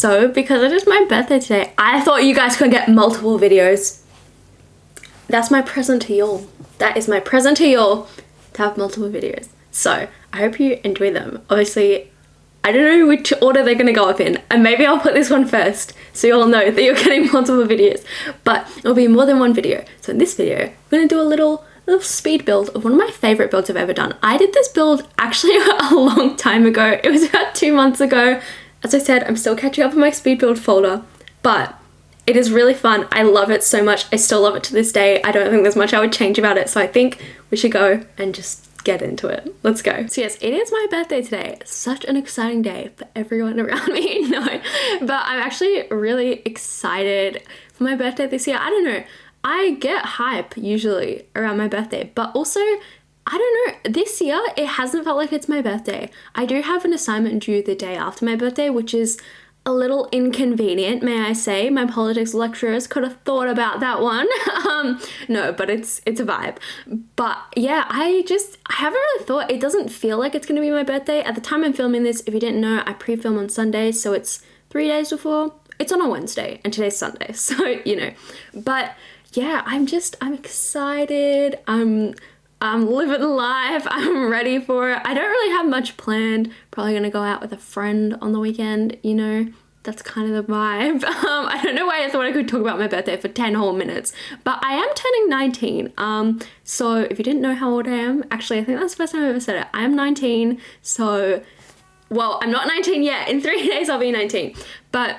So because it is my birthday today, I thought you guys could get multiple videos. That's my present to y'all. That is my present to y'all, to have multiple videos. So I hope you enjoy them. Obviously, I don't know which order they're gonna go up in, and maybe I'll put this one first so you all know that you're getting multiple videos, but it'll be more than one video. So in this video, we're gonna do a little speed build of one of my favorite builds I've ever done. I did this build actually a long time ago. It was about 2 months ago. As I said, I'm still catching up on my speed build folder, but it is really fun. I love it so much. I still love it to this day. I don't think there's much I would change about it, so I think we should go and just get into it. Let's go. So yes, it is my birthday today. Such an exciting day for everyone around me. No, but I'm actually really excited for my birthday this year. I don't know. I get hype usually around my birthday, but also, I don't know, this year it hasn't felt like it's my birthday. I do have an assignment due the day after my birthday, which is a little inconvenient, may I say. My politics lecturers could have thought about that one. No, but it's a vibe. But yeah, I haven't really thought. It doesn't feel like it's gonna be my birthday. At the time I'm filming this, if you didn't know, I pre-film on Sunday, so it's 3 days before. It's on a Wednesday, and today's Sunday, so you know. But yeah, I'm excited. I'm living life. I'm ready for it. I don't really have much planned. Probably gonna go out with a friend on the weekend, you know. That's kind of the vibe. I don't know why I thought I could talk about my birthday for 10 whole minutes, but I am turning 19. So if you didn't know how old I am, actually I think that's the first time I've ever said it. I am 19, so, well, I'm not 19 yet. In 3 days I'll be 19, but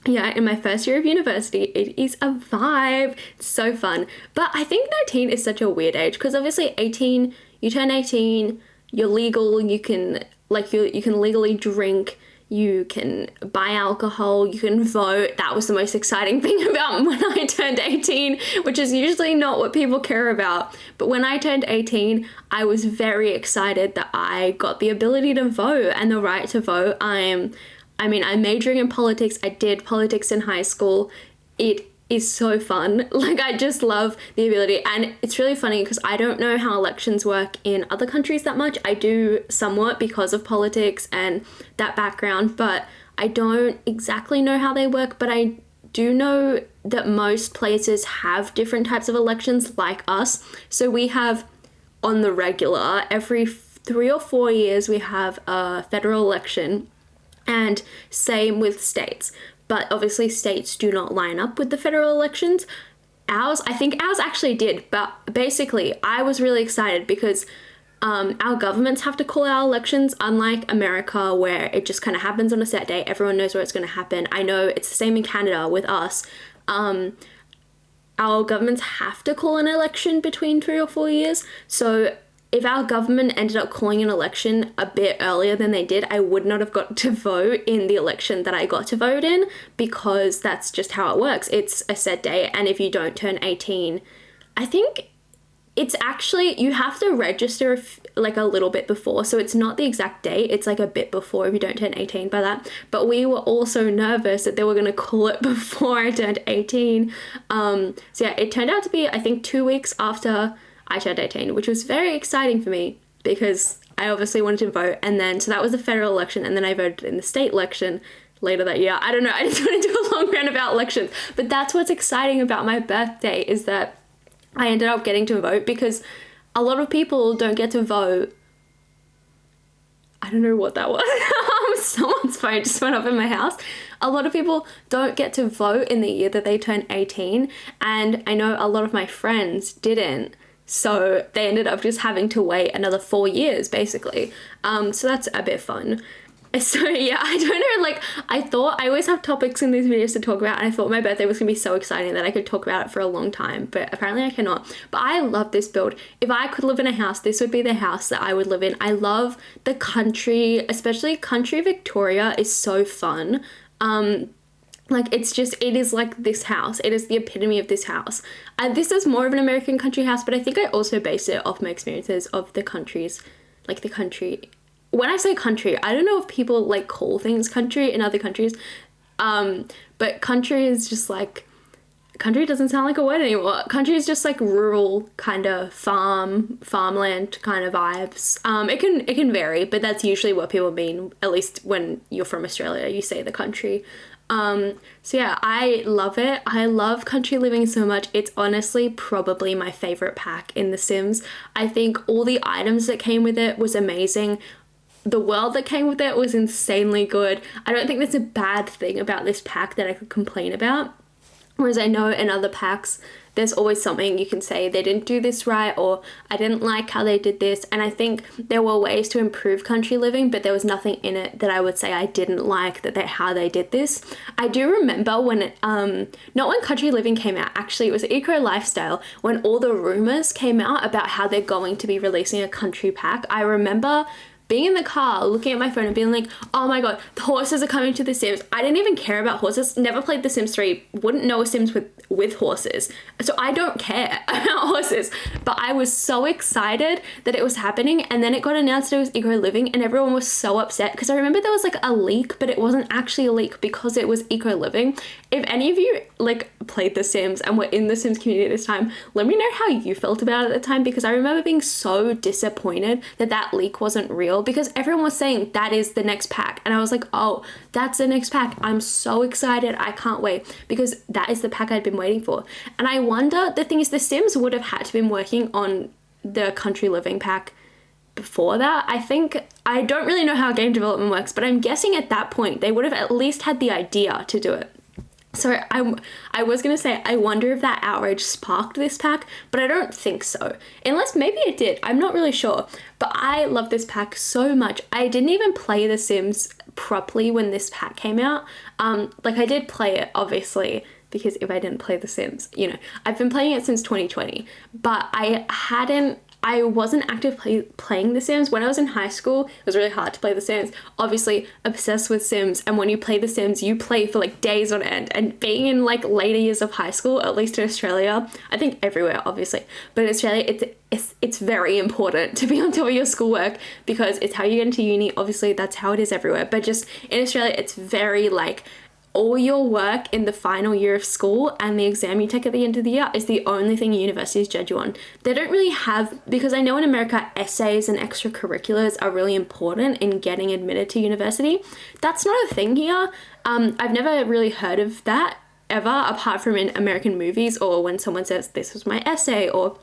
yeah, in my first year of university, it is a vibe. It's so fun. But I think 19 is such a weird age because obviously 18, you turn 18, you're legal, you can legally drink, you can buy alcohol, you can vote. That was the most exciting thing about when I turned 18, which is usually not what people care about. But when I turned 18, I was very excited that I got the ability to vote and the right to vote. I'm majoring in politics. I did politics in high school. It is so fun. Like, I just love the ability. And it's really funny because I don't know how elections work in other countries that much. I do somewhat because of politics and that background, but I don't exactly know how they work. But I do know that most places have different types of elections like us. So we have, on the regular, every 3 or 4 years, we have a federal election. And same with states. But obviously states do not line up with the federal elections. I think ours actually did. But basically, I was really excited because our governments have to call our elections, unlike America, where it just kind of happens on a set day. Everyone knows where it's going to happen. I know it's the same in Canada with us. Our governments have to call an election between 3 or 4 years. So if our government ended up calling an election a bit earlier than they did, I would not have got to vote in the election that I got to vote in, because that's just how it works. It's a set day, and if you don't turn 18, I think it's actually, you have to register like a little bit before, so it's not the exact date, it's like a bit before if you don't turn 18 by that. But we were all so nervous that they were going to call it before I turned 18. So yeah, it turned out to be, I think, 2 weeks after I turned 18, which was very exciting for me because I obviously wanted to vote. And then, so that was the federal election, and then I voted in the state election later that year. I don't know, I just want to do a long rant about elections, but that's what's exciting about my birthday, is that I ended up getting to vote, because a lot of people don't get to vote. I don't know what that was. Someone's phone just went off in my house. A lot of people don't get to vote in the year that they turn 18, and I know a lot of my friends didn't. So they ended up just having to wait another 4 years, basically. So that's a bit fun. So yeah, I don't know, like, I always have topics in these videos to talk about, and I thought my birthday was gonna be so exciting that I could talk about it for a long time, but apparently I cannot. But I love this build. If I could live in a house, this would be the house that I would live in. I love the country, especially country Victoria is so fun. Like, it is like this house. It is the epitome of this house. And this is more of an American country house, but I think I also based it off my experiences of the countries, like the country. When I say country, I don't know if people like call things country in other countries, but country is just like country doesn't sound like a word anymore. Country is just like rural kind of farmland kind of vibes. It can vary, but that's usually what people mean, at least when you're from Australia, you say the country. So yeah, I love it. I love country living so much. It's honestly probably my favorite pack in The Sims. I think all the items that came with it was amazing. The world that came with it was insanely good. I don't think there's a bad thing about this pack that I could complain about. Whereas I know in other packs, there's always something you can say they didn't do this right, or I didn't like how they did this. And I think there were ways to improve country living, but there was nothing in it that I would say I didn't like how they did this. I do remember when it, not when country living came out, actually it was Eco Lifestyle, when all the rumors came out about how they're going to be releasing a country pack. I remember being in the car, looking at my phone and being like, oh my god, the horses are coming to The Sims. I didn't even care about horses, never played The Sims 3, wouldn't know a Sims with horses. So I don't care about horses. But I was so excited that it was happening, and then it got announced it was Eco Living and everyone was so upset because I remember there was like a leak, but it wasn't actually a leak because it was Eco Living. If any of you like played The Sims and were in The Sims community this time, let me know how you felt about it at the time, because I remember being so disappointed that leak wasn't real, because everyone was saying that is the next pack, and I was like, oh, that's the next pack. I'm so excited. I can't wait, because that is the pack I'd been waiting for. And I wonder, the thing is, The Sims would have had to been working on the country living pack before that. I don't really know how game development works, but I'm guessing at that point they would have at least had the idea to do it. So I was going to say, I wonder if that outrage sparked this pack, but I don't think so. Unless maybe it did. I'm not really sure. But I love this pack so much. I didn't even play The Sims properly when this pack came out. Like I did play it, obviously, because if I didn't play The Sims, you know, I've been playing it since 2020, but I wasn't actively playing The Sims. When I was in high school, it was really hard to play The Sims. Obviously, obsessed with Sims, and when you play The Sims, you play for like days on end. And being in like later years of high school, at least in Australia, I think everywhere, obviously, but in Australia, it's very important to be on top of your schoolwork, because it's how you get into uni. Obviously, that's how it is everywhere. But just in Australia, it's very like, all your work in the final year of school and the exam you take at the end of the year is the only thing universities judge you on. They don't really have, because I know in America essays and extracurriculars are really important in getting admitted to university. That's not a thing here. I've never really heard of that ever, apart from in American movies, or when someone says this was my essay, or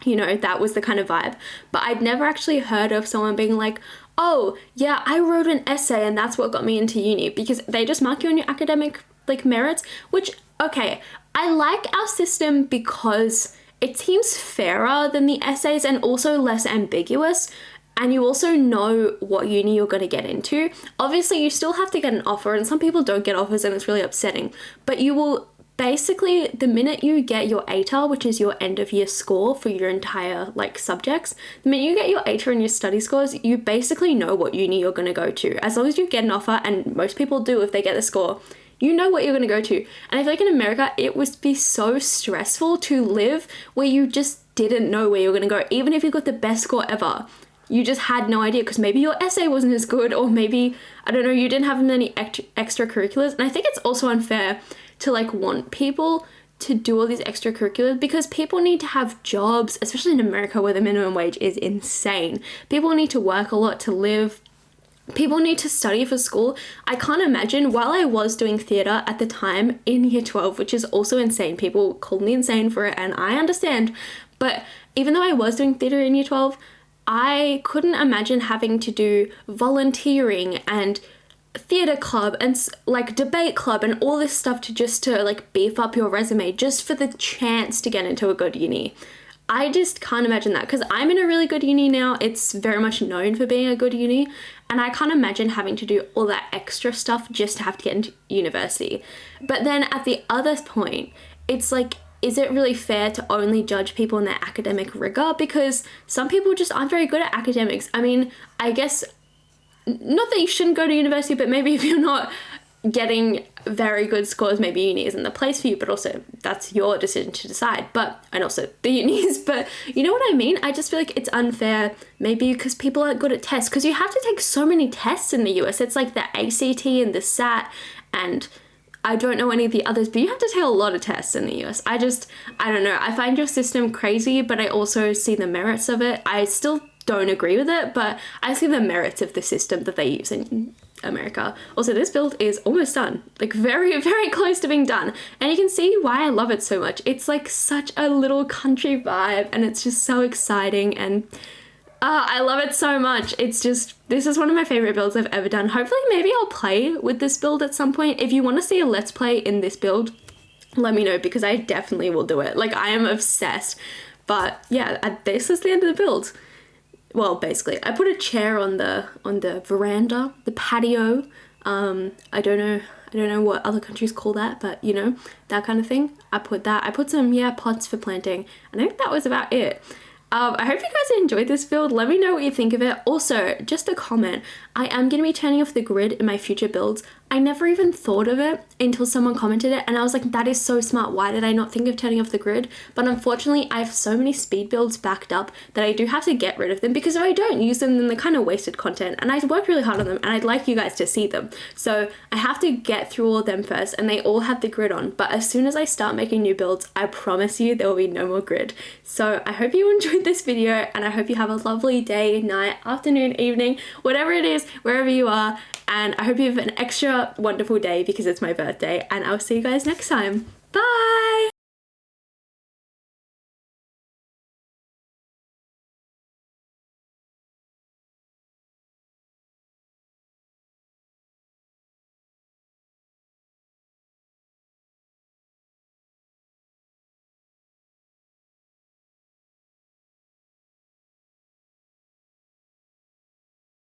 you know, that was the kind of vibe. But I'd never actually heard of someone being like, oh yeah, I wrote an essay and that's what got me into uni, because they just mark you on your academic like merits, which, okay, I like our system because it seems fairer than the essays and also less ambiguous. And you also know what uni you're going to get into. Obviously, you still have to get an offer, and some people don't get offers and it's really upsetting, but you will basically, the minute you get your ATAR, which is your end of year score for your entire like subjects, the minute you get your ATAR and your study scores, you basically know what uni you're going to go to. As long as you get an offer, and most people do if they get the score, you know what you're going to go to. And I feel like in America, it would be so stressful to live where you just didn't know where you're going to go. Even if you got the best score ever, you just had no idea, because maybe your essay wasn't as good, or maybe, I don't know, you didn't have many extracurriculars. And I think it's also unfair to like want people to do all these extracurriculars, because people need to have jobs, especially in America where the minimum wage is insane. People need to work a lot to live. People need to study for school. I can't imagine, while I was doing theatre at the time in year 12, which is also insane. People called me insane for it, and I understand. But even though I was doing theatre in year 12, I couldn't imagine having to do volunteering and theatre club and like debate club and all this stuff to like beef up your resume just for the chance to get into a good uni. I just can't imagine that, because I'm in a really good uni now. It's very much known for being a good uni, and I can't imagine having to do all that extra stuff just to have to get into university. But then at the other point, it's like, is it really fair to only judge people in their academic rigor? Because some people just aren't very good at academics. I mean, I guess, not that you shouldn't go to university, but maybe if you're not getting very good scores, maybe uni isn't the place for you, but also that's your decision to decide. And also the unis, but you know what I mean? I just feel like it's unfair, maybe because people aren't good at tests, because you have to take so many tests in the US. It's like the ACT and the SAT and I don't know any of the others, but you have to take a lot of tests in the US. I don't know. I find your system crazy, but I also see the merits of it. I still don't agree with it, but I see the merits of the system that they use in America. Also, this build is almost done, like very, very close to being done. And you can see why I love it so much. It's like such a little country vibe, and it's just so exciting, and I love it so much. It's just, this is one of my favorite builds I've ever done. Hopefully, maybe I'll play with this build at some point. If you want to see a let's play in this build, let me know, because I definitely will do it. Like, I am obsessed. But yeah, this is the end of the build. Well, basically, I put a chair on the veranda, the patio. I don't know what other countries call that, but you know, that kind of thing. I put that. I put some, yeah, pots for planting. And I think that was about it. I hope you guys enjoyed this build. Let me know what you think of it. Also, just a comment, I am going to be turning off the grid in my future builds. I never even thought of it until someone commented it, and I was like, that is so smart. Why did I not think of turning off the grid? But unfortunately, I have so many speed builds backed up that I do have to get rid of them, because if I don't use them, then they're kind of wasted content, and I worked really hard on them, and I'd like you guys to see them. So I have to get through all of them first, and they all have the grid on. But as soon as I start making new builds, I promise you there will be no more grid. So I hope you enjoyed this video, and I hope you have a lovely day, night, afternoon, evening, whatever it is, wherever you are. And I hope you have an extra wonderful day because it's my birthday, and I'll see you guys next time. Bye!